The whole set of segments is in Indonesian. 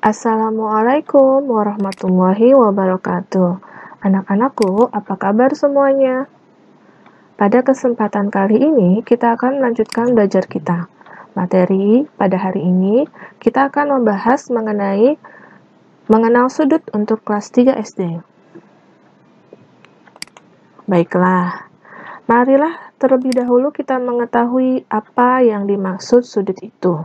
Assalamualaikum warahmatullahi wabarakatuh. Anak-anakku, apa kabar semuanya? Pada kesempatan kali ini, kita akan melanjutkan belajar kita. Materi pada hari ini, kita akan membahas mengenal sudut untuk kelas 3 SD. Baiklah, marilah terlebih dahulu kita mengetahui apa yang dimaksud sudut itu.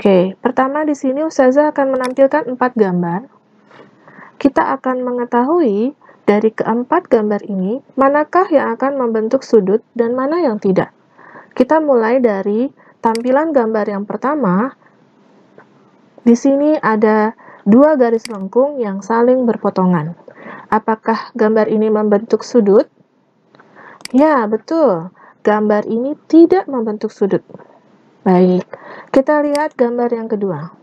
Oke, pertama di sini Ustazah akan menampilkan 4 gambar. Kita akan mengetahui dari keempat gambar ini, manakah yang akan membentuk sudut dan mana yang tidak. Kita mulai dari tampilan gambar yang pertama. Di sini ada 2 garis lengkung yang saling berpotongan. Apakah gambar ini membentuk sudut? Ya, betul. Gambar ini tidak membentuk sudut. Baik, kita lihat gambar yang kedua.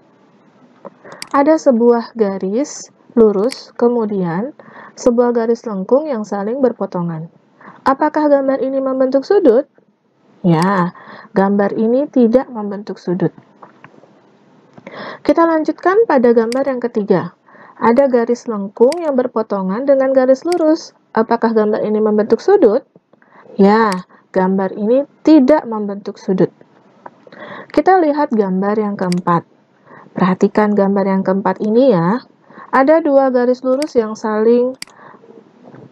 Ada sebuah garis lurus, kemudian sebuah garis lengkung yang saling berpotongan. Apakah gambar ini membentuk sudut? Ya, gambar ini tidak membentuk sudut. Kita lanjutkan pada gambar yang ketiga. Ada garis lengkung yang berpotongan dengan garis lurus. Apakah gambar ini membentuk sudut? Ya, gambar ini tidak membentuk sudut. Kita lihat gambar yang keempat. Perhatikan gambar yang keempat ini ya. Ada 2 garis lurus yang saling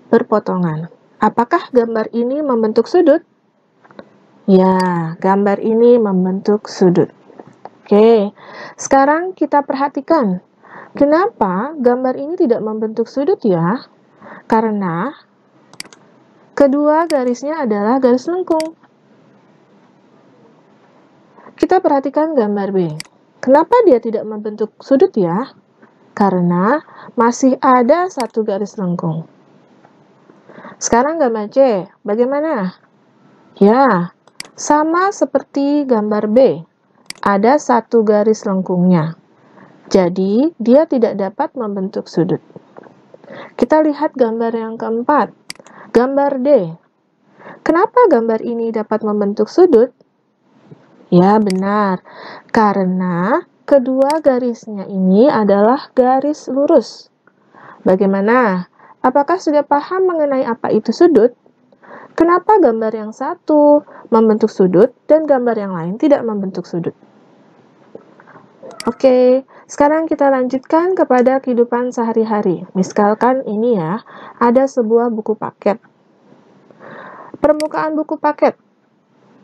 berpotongan. Apakah gambar ini membentuk sudut? Ya, gambar ini membentuk sudut. Oke, sekarang kita perhatikan. Kenapa gambar ini tidak membentuk sudut ya? Karena kedua garisnya adalah garis lengkung. Kita perhatikan gambar B. Kenapa dia tidak membentuk sudut ya? Karena masih ada 1 garis lengkung. Sekarang gambar C, bagaimana? Ya, sama seperti gambar B. Ada 1 garis lengkungnya. Jadi, dia tidak dapat membentuk sudut. Kita lihat gambar yang keempat. Gambar D. Kenapa gambar ini dapat membentuk sudut? Ya, benar. Karena kedua garisnya ini adalah garis lurus. Bagaimana? Apakah sudah paham mengenai apa itu sudut? Kenapa gambar yang satu membentuk sudut dan gambar yang lain tidak membentuk sudut? Oke, sekarang kita lanjutkan kepada kehidupan sehari-hari. Misalkan ini ya, ada sebuah buku paket. Permukaan buku paket.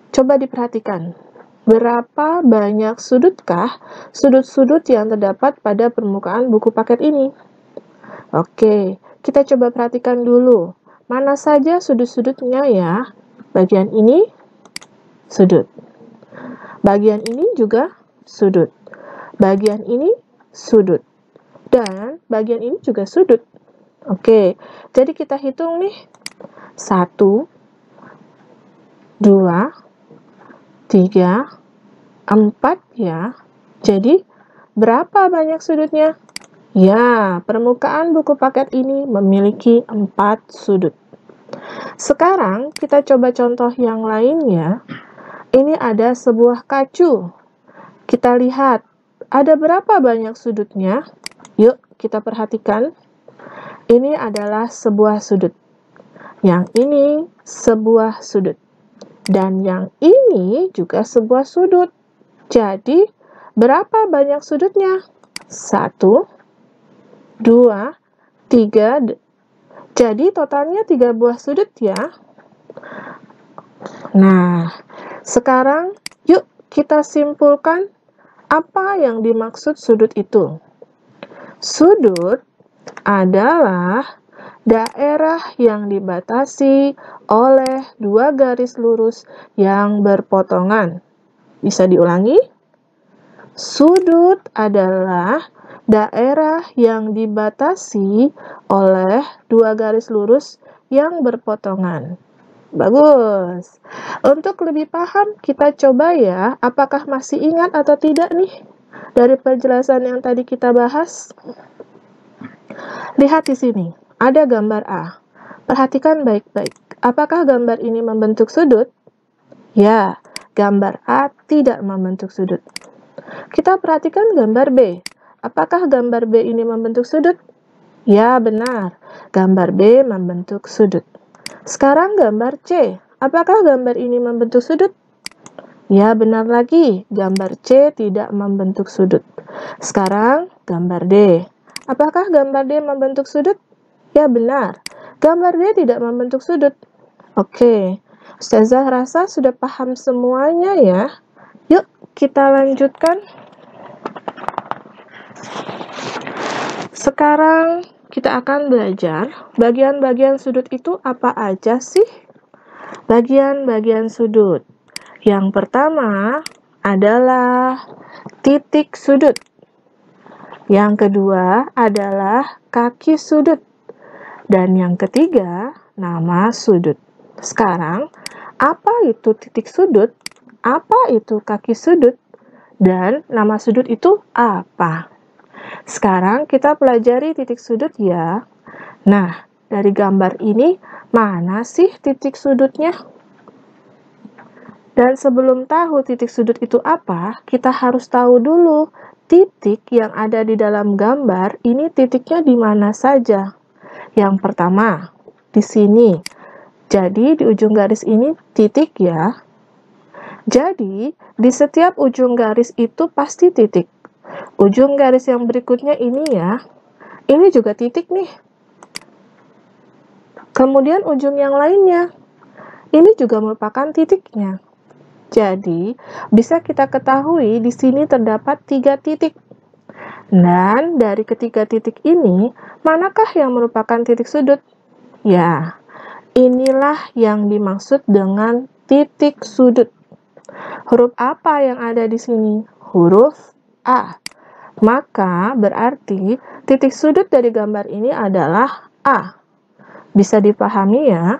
Coba diperhatikan. Berapa banyak sudutkah sudut-sudut yang terdapat pada permukaan buku paket ini? Oke, kita coba perhatikan dulu. Mana saja sudut-sudutnya ya? Bagian ini sudut. Bagian ini juga sudut. Bagian ini sudut. Dan bagian ini juga sudut. Oke, jadi kita hitung nih. 1, 2, 3, 4 ya. Jadi, berapa banyak sudutnya? Ya, permukaan buku paket ini memiliki 4 sudut. Sekarang, kita coba contoh yang lainnya. Ini ada sebuah kacu. Kita lihat, ada berapa banyak sudutnya? Yuk, kita perhatikan. Ini adalah sebuah sudut. Yang ini sebuah sudut. Dan yang ini juga sebuah sudut. Jadi, berapa banyak sudutnya? 1, 2, 3. Jadi, totalnya 3 buah sudut ya. Nah, sekarang yuk kita simpulkan apa yang dimaksud sudut itu. Sudut adalah daerah yang dibatasi oleh 2 garis lurus yang berpotongan. Bisa diulangi? Sudut adalah daerah yang dibatasi oleh 2 garis lurus yang berpotongan. Bagus. Untuk lebih paham, kita coba ya, apakah masih ingat atau tidak nih dari penjelasan yang tadi kita bahas? Lihat di sini. Ada gambar A. Perhatikan baik-baik. Apakah gambar ini membentuk sudut? Ya, gambar A tidak membentuk sudut. Kita perhatikan gambar B. Apakah gambar B ini membentuk sudut? Ya, benar. Gambar B membentuk sudut. Sekarang gambar C. Apakah gambar ini membentuk sudut? Ya, benar lagi. Gambar C tidak membentuk sudut. Sekarang gambar D. Apakah gambar D membentuk sudut? Ya, benar. Gambar D tidak membentuk sudut. Oke. Ustazah rasa sudah paham semuanya ya. Yuk, kita lanjutkan. Sekarang kita akan belajar bagian-bagian sudut itu apa aja sih? Bagian-bagian sudut. Yang pertama adalah titik sudut. Yang kedua adalah kaki sudut. Dan yang ketiga, nama sudut. Sekarang, apa itu titik sudut? Apa itu kaki sudut? Dan nama sudut itu apa? Sekarang kita pelajari titik sudut ya. Nah, dari gambar ini, mana sih titik sudutnya? Dan sebelum tahu titik sudut itu apa, kita harus tahu dulu titik yang ada di dalam gambar ini titiknya di mana saja. Yang pertama, di sini. Jadi, di ujung garis ini titik ya. Jadi, di setiap ujung garis itu pasti titik. Ujung garis yang berikutnya ini ya. Ini juga titik nih. Kemudian ujung yang lainnya. Ini juga merupakan titiknya. Jadi, bisa kita ketahui di sini terdapat 3 titik. Dan dari ketiga titik ini, manakah yang merupakan titik sudut? Ya, inilah yang dimaksud dengan titik sudut. Huruf apa yang ada di sini? Huruf A. Maka berarti titik sudut dari gambar ini adalah A. Bisa dipahami ya?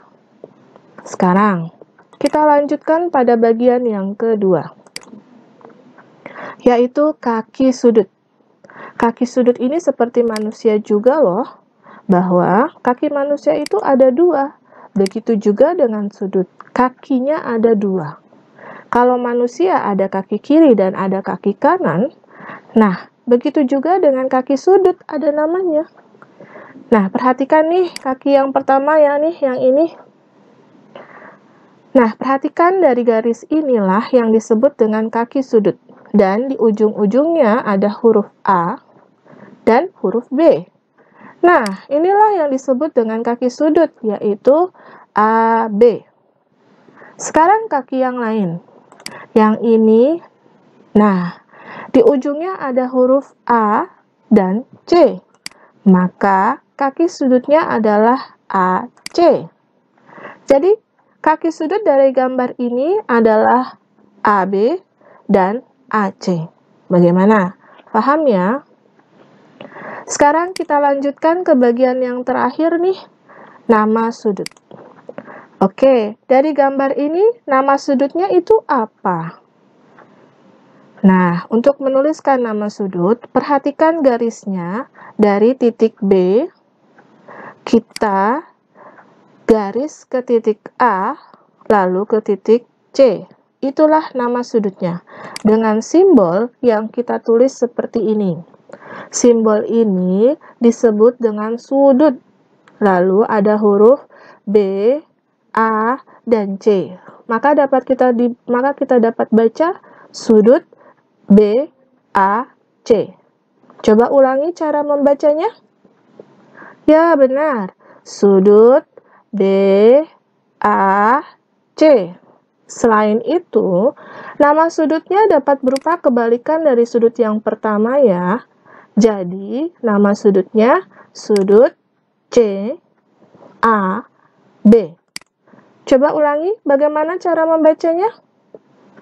Sekarang, kita lanjutkan pada bagian yang kedua, yaitu kaki sudut. Kaki sudut ini seperti manusia juga loh, bahwa kaki manusia itu ada 2. Begitu juga dengan sudut, kakinya ada 2. Kalau manusia ada kaki kiri dan ada kaki kanan, nah begitu juga dengan kaki sudut ada namanya. Nah, perhatikan nih kaki yang pertama ya nih, yang ini. Nah, perhatikan dari garis inilah yang disebut dengan kaki sudut. Dan di ujung-ujungnya ada huruf A dan huruf B. Nah, inilah yang disebut dengan kaki sudut, yaitu AB. Sekarang kaki yang lain. Yang ini, nah, di ujungnya ada huruf A dan C. Maka, kaki sudutnya adalah AC. Jadi, kaki sudut dari gambar ini adalah AB dan AC. Bagaimana? Paham ya? Sekarang kita lanjutkan ke bagian yang terakhir nih, nama sudut. Oke, dari gambar ini nama sudutnya itu apa? Nah, untuk menuliskan nama sudut, perhatikan garisnya dari titik B, kita garis ke titik A, lalu ke titik C. Itulah nama sudutnya, dengan simbol yang kita tulis seperti ini. Simbol ini disebut dengan sudut. Lalu ada huruf B, A, dan C. Maka kita dapat baca sudut B, A, C. Coba ulangi cara membacanya. Ya, benar. Sudut B, A, C. Selain itu, nama sudutnya dapat berupa kebalikan dari sudut yang pertama ya. Jadi, nama sudutnya sudut C, A, B. Coba ulangi bagaimana cara membacanya.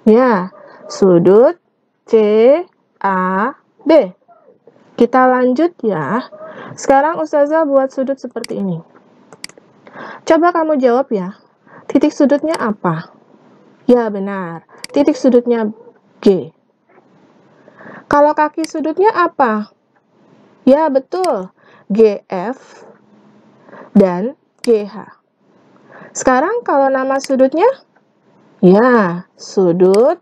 Ya, sudut C, A, B. Kita lanjut ya. Sekarang Ustazah buat sudut seperti ini. Coba kamu jawab ya. Titik sudutnya apa? Ya, benar. Titik sudutnya G. Kalau kaki sudutnya apa? Ya, betul. GF dan GH. Sekarang kalau nama sudutnya? Ya, sudut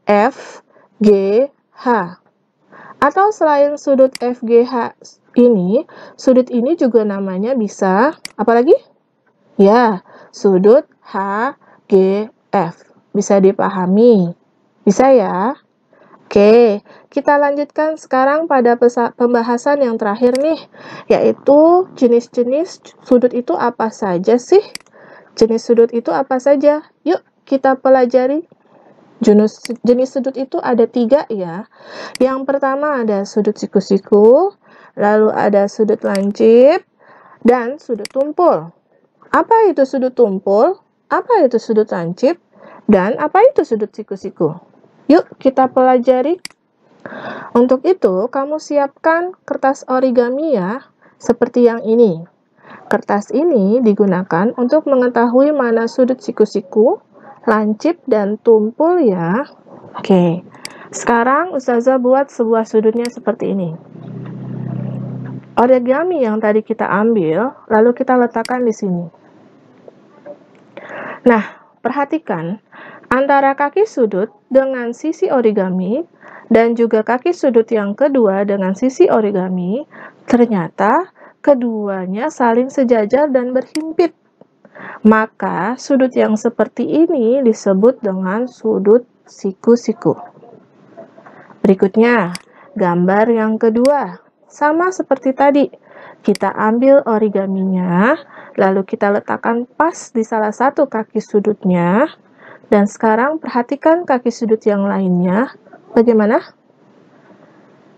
F, G, H. Atau selain sudut FGH ini, sudut ini juga namanya bisa, apa lagi? Ya, sudut HGF. Bisa dipahami? Bisa ya? Oke, kita lanjutkan sekarang pada pembahasan yang terakhir nih, yaitu jenis-jenis sudut itu apa saja sih? Jenis sudut itu apa saja? Yuk, kita pelajari. Jenis sudut itu ada 3 ya. Yang pertama ada sudut siku-siku, lalu ada sudut lancip, dan sudut tumpul. Apa itu sudut tumpul? Apa itu sudut lancip? Dan apa itu sudut siku-siku? Yuk kita pelajari. Untuk itu, kamu siapkan kertas origami ya, seperti yang ini. Kertas ini digunakan untuk mengetahui mana sudut siku-siku, lancip, dan tumpul ya. Oke, sekarang Ustazah buat sebuah sudutnya seperti ini. Origami yang tadi kita ambil, lalu kita letakkan di sini. Nah, perhatikan antara kaki sudut dengan sisi origami dan juga kaki sudut yang kedua dengan sisi origami, ternyata keduanya saling sejajar dan berhimpit. Maka sudut yang seperti ini disebut dengan sudut siku-siku. Berikutnya, gambar yang kedua. Sama seperti tadi, kita ambil origaminya, lalu kita letakkan pas di salah satu kaki sudutnya. Dan sekarang perhatikan kaki sudut yang lainnya. Bagaimana?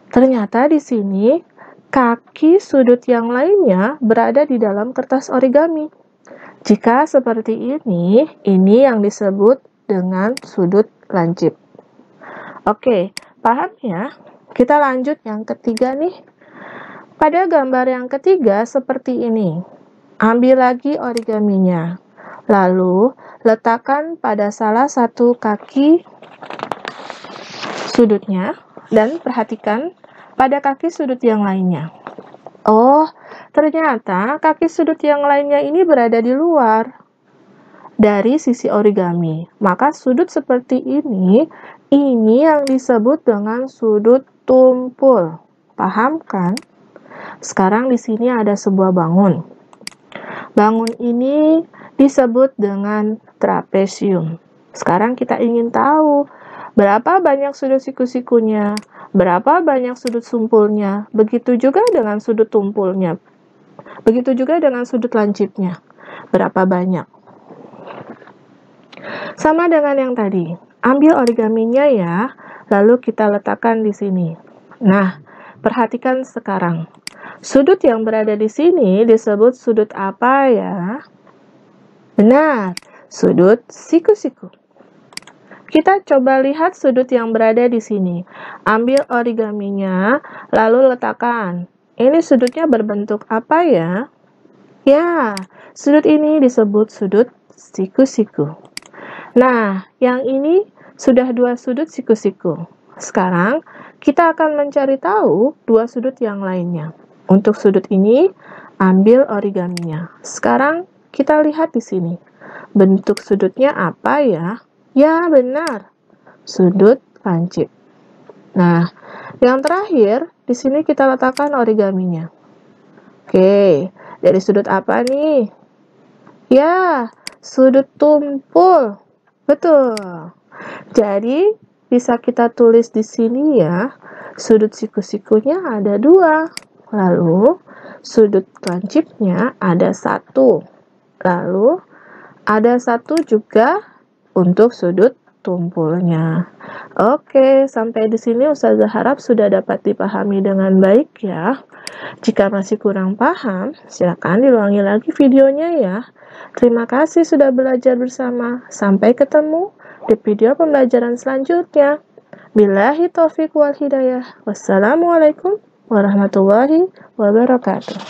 Ternyata di sini kaki sudut yang lainnya berada di dalam kertas origami. Jika seperti ini yang disebut dengan sudut lancip. Oke, paham ya? Kita lanjut yang ketiga nih. Pada gambar yang ketiga seperti ini. Ambil lagi origaminya. Lalu, letakkan pada salah satu kaki sudutnya dan perhatikan pada kaki sudut yang lainnya. Oh, ternyata kaki sudut yang lainnya ini berada di luar dari sisi origami. Maka sudut seperti ini yang disebut dengan sudut tumpul. Paham kan? Sekarang di sini ada sebuah bangun. Bangun ini disebut dengan trapesium. Sekarang kita ingin tahu berapa banyak sudut siku-sikunya, berapa banyak sudut sumpulnya, begitu juga dengan sudut tumpulnya, begitu juga dengan sudut lancipnya, berapa banyak. Sama dengan yang tadi, ambil origaminya ya, lalu kita letakkan di sini. Nah, perhatikan sekarang. Sudut yang berada di sini disebut sudut apa ya? Benar, sudut siku-siku. Kita coba lihat sudut yang berada di sini. Ambil origaminya, lalu letakkan. Ini sudutnya berbentuk apa ya? Ya, sudut ini disebut sudut siku-siku. Nah, yang ini sudah 2 sudut siku-siku. Sekarang, kita akan mencari tahu 2 sudut yang lainnya. Untuk sudut ini, ambil origaminya. Sekarang, kita lihat di sini. Bentuk sudutnya apa ya? Ya, benar. Sudut lancip. Nah, yang terakhir, di sini kita letakkan origaminya. Oke, dari sudut apa nih? Ya, sudut tumpul. Betul. Jadi, bisa kita tulis di sini ya, sudut siku-sikunya ada 2. Lalu, sudut lancipnya ada 1. Lalu, ada 1 juga untuk sudut tumpulnya. Oke, sampai di sini Ustazah harap sudah dapat dipahami dengan baik ya. Jika masih kurang paham, silakan diulangi lagi videonya ya. Terima kasih sudah belajar bersama. Sampai ketemu di video pembelajaran selanjutnya. Billahi taufiq wal hidayah. Wassalamualaikum warahmatullahi wabarakatuh.